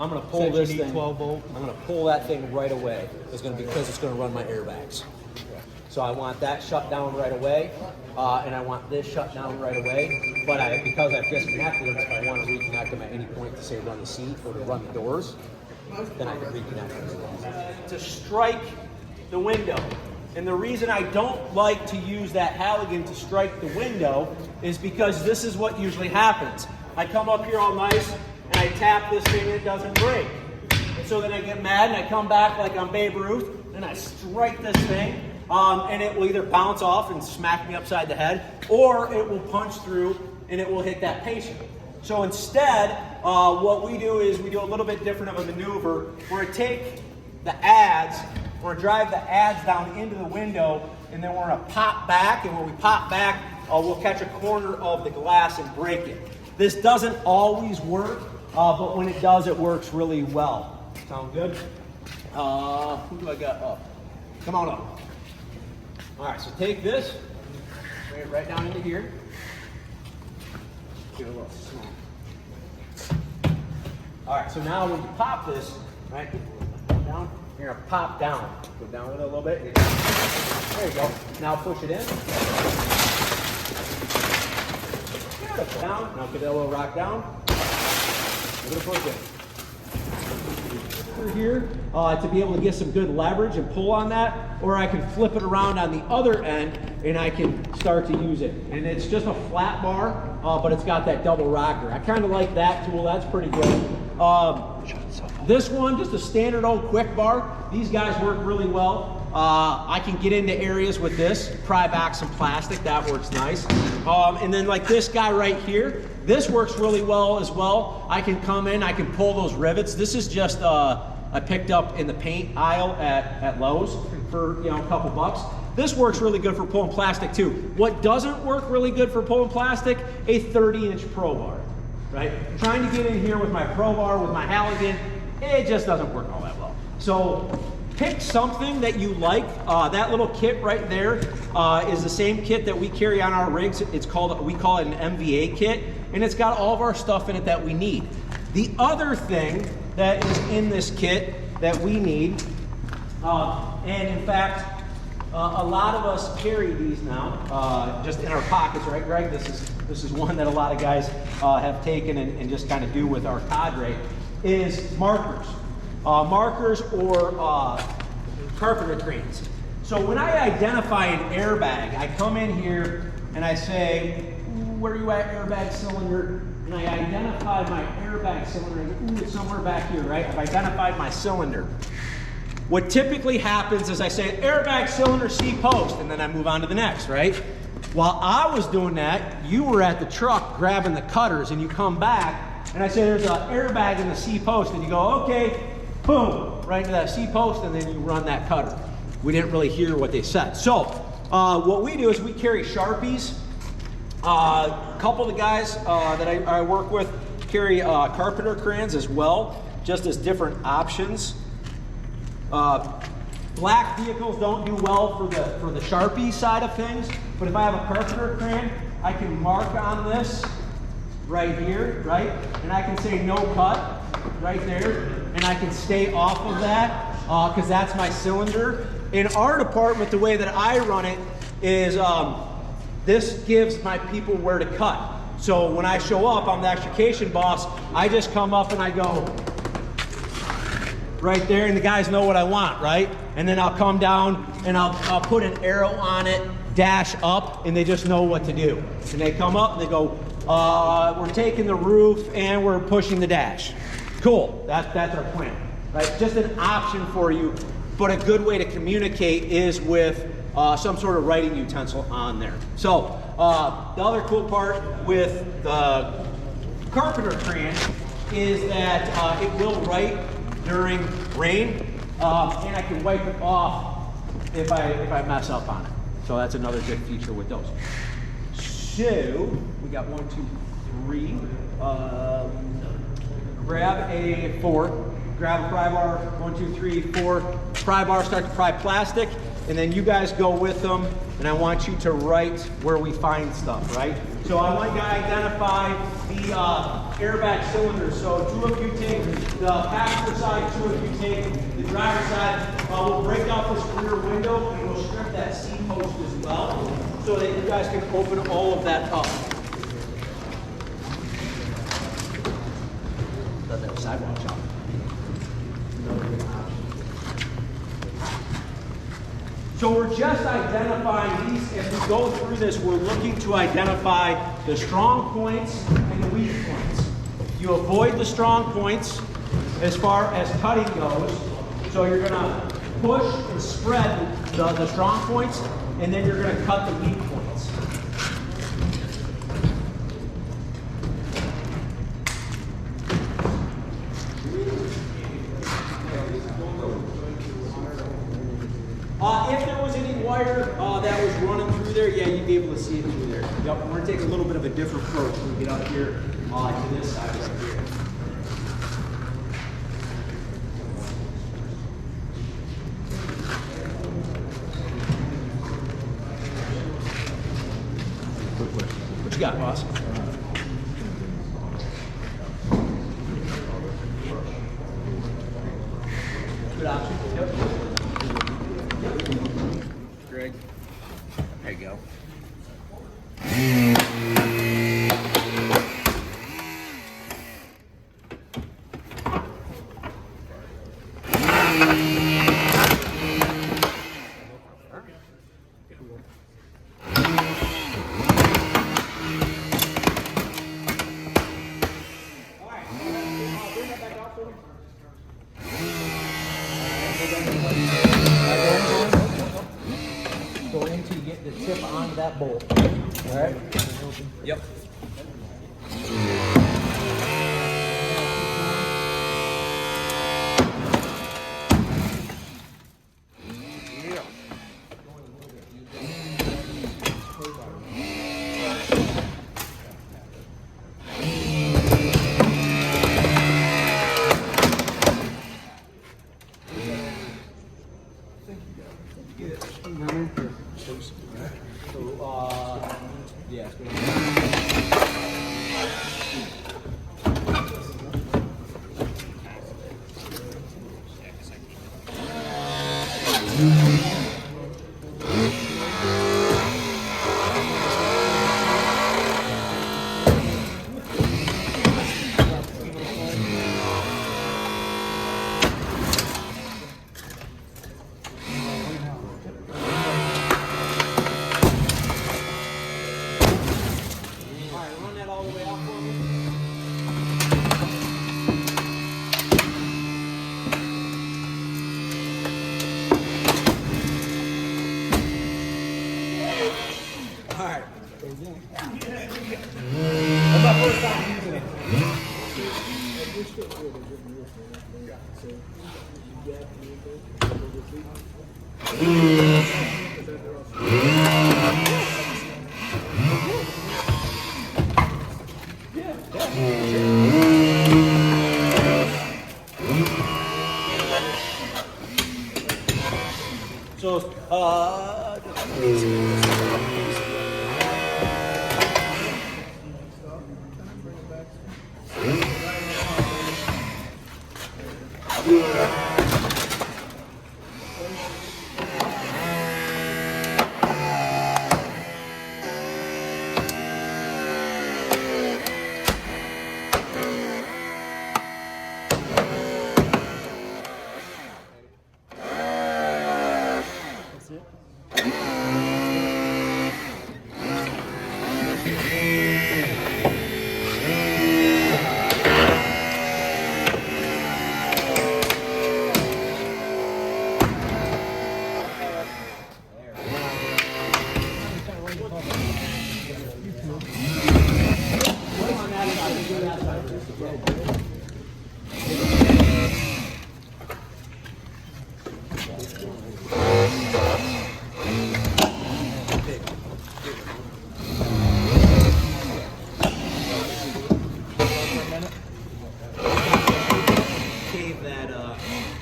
I'm going to pull this thing. 12 volt. I'm going to pull that thing right away. It's going to be because it's going to run my airbags. So I want that shut down right away, and I want this shut down right away. But because I've disconnected them, if I want to reconnect them at any point to say run the seat or to run the doors, then I can reconnect them. To strike the window. And the reason I don't like to use that Halligan to strike the window is because this is what usually happens. I come up here all nice and I tap this thing and it doesn't break. And so then I get mad and I come back like I'm Babe Ruth and I strike this thing and it will either bounce off and smack me upside the head, or it will punch through and it will hit that patient. So instead, what we do is we do a little bit different of a maneuver where I take the adze, we're going to drive the adze down into the window, and then we're going to pop back, and when we pop back, we'll catch a corner of the glass and break it. This doesn't always work, but when it does, it works really well. Sound good? Who do I got up? Come on up. All right, so take this, bring it right down into here. Get a little small. All right, so now when you pop this, right, down, you're gonna pop down. Go down with it a little bit. There you go. Now push it in. Down. Now get that little rock down. A little push in. Here to be able to get some good leverage and pull on that, or I can flip it around on the other end and I can start to use it. And it's just a flat bar, but it's got that double rocker. I kind of like that tool. That's pretty good. This one, just a standard old quick bar. These guys work really well. I can get into areas with this, pry back some plastic. That works nice. And then like this guy right here, this works really well as well. I can come in, I can pull those rivets. This is just I picked up in the paint aisle at Lowe's for a couple bucks. This works really good for pulling plastic too. What doesn't work really good for pulling plastic? A 30-inch pro bar, right? Trying to get in here with my pro bar, with my Halligan, it just doesn't work all that well. So pick something that you like. That little kit right there is the same kit that we carry on our rigs. We call it an MVA kit, and it's got all of our stuff in it that we need. The other thing that is in this kit that we need, and in fact, a lot of us carry these now, just in our pockets, right, Greg? This is one that a lot of guys have taken and just kind of do with our cadre, is markers. Markers or carpenter cranes. So when I identify an airbag, I come in here and I say, where are you at, airbag cylinder? And I identify my airbag cylinder. And I go, it's somewhere back here, right? I've identified my cylinder. What typically happens is I say, airbag cylinder C post, and then I move on to the next, right? While I was doing that, you were at the truck grabbing the cutters, and you come back, and I say, there's an airbag in the C post, and you go, okay, boom, right to that C post, and then you run that cutter. We didn't really hear what they said. So what we do is we carry Sharpies. A couple of the guys that I work with carry carpenter crayons as well, just as different options. Black vehicles don't do well for the Sharpie side of things, but if I have a carpenter crayon, I can mark on this right here, right? And I can say no cut right there, and I can stay off of that because that's my cylinder. In our department, the way that I run it is this gives my people where to cut. So when I show up, I'm the extrication boss, I just come up and I go right there, and the guys know what I want, right? And then I'll come down and I'll put an arrow on it, dash up, and they just know what to do. And they come up and they go, we're taking the roof and we're pushing the dash. Cool, that's our plan, right? Just an option for you, but a good way to communicate is with some sort of writing utensil on there. So the other cool part with the carpenter crayon is that it will write during rain, and I can wipe it off if I mess up on it. So that's another good feature with those. So we got 1, 2, 3. Grab a fork, grab a pry bar, 1, 2, 3, 4. Pry bar, start to pry plastic. and then you guys go with them, and I want you to write where we find stuff, right? So I want you to identify the airbag cylinders. So 2 of you take the passenger side, 2 of you take the driver's side. We'll break out this rear window, and we'll strip that seat post as well, so that you guys can open all of that up. That sidewalk shop. So we're just identifying these. As we go through this, we're looking to identify the strong points and the weak points. You avoid the strong points as far as cutting goes. So you're going to push and spread the strong points, and then you're going to cut the weak points. If there was any wire that was running through there, yeah, you'd be able to see it through there. Yep, we're going to take a little bit of a different approach when we get up here to this side right here. What you got, boss? Good option. Yep. Greg, there you go. Go into get the tip onto that bolt. All right? Yep. Yeah.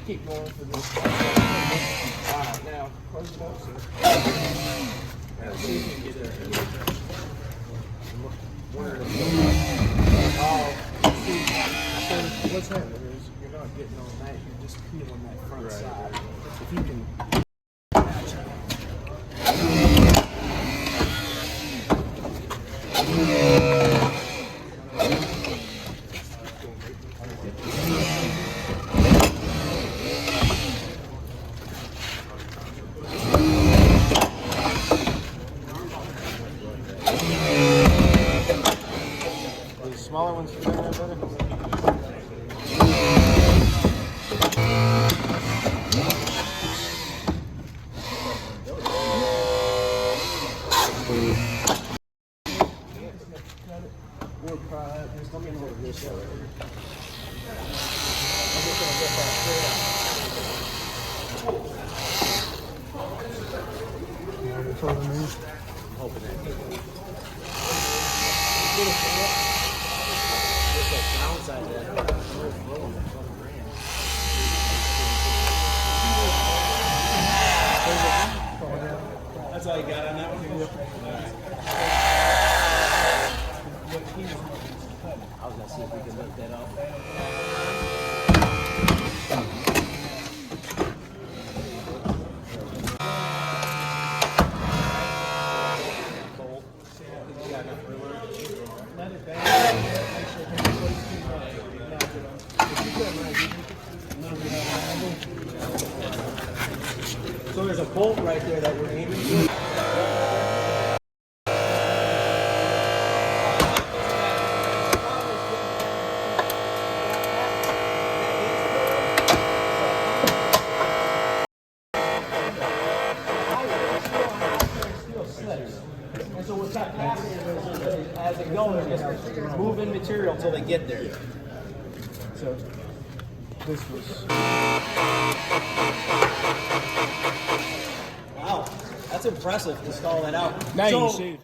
Keep going for this. All right, now. See if you can get it. See, what's happening is you're not getting on that, you're just peeling that front side. If you can. Smaller ones can turn out better. Just let me know what this is. I'm just going to get that straight out. You already told me? I'm hoping that. Downside of that, that's all you got on that one? I was going to see if we could lift that up. Let it bang. So there's a bolt right there that we're aiming for. And so what's happening is as it goes, it's moving material until they get there. So this was. Wow, that's impressive to stall that out. Now you so, can see it.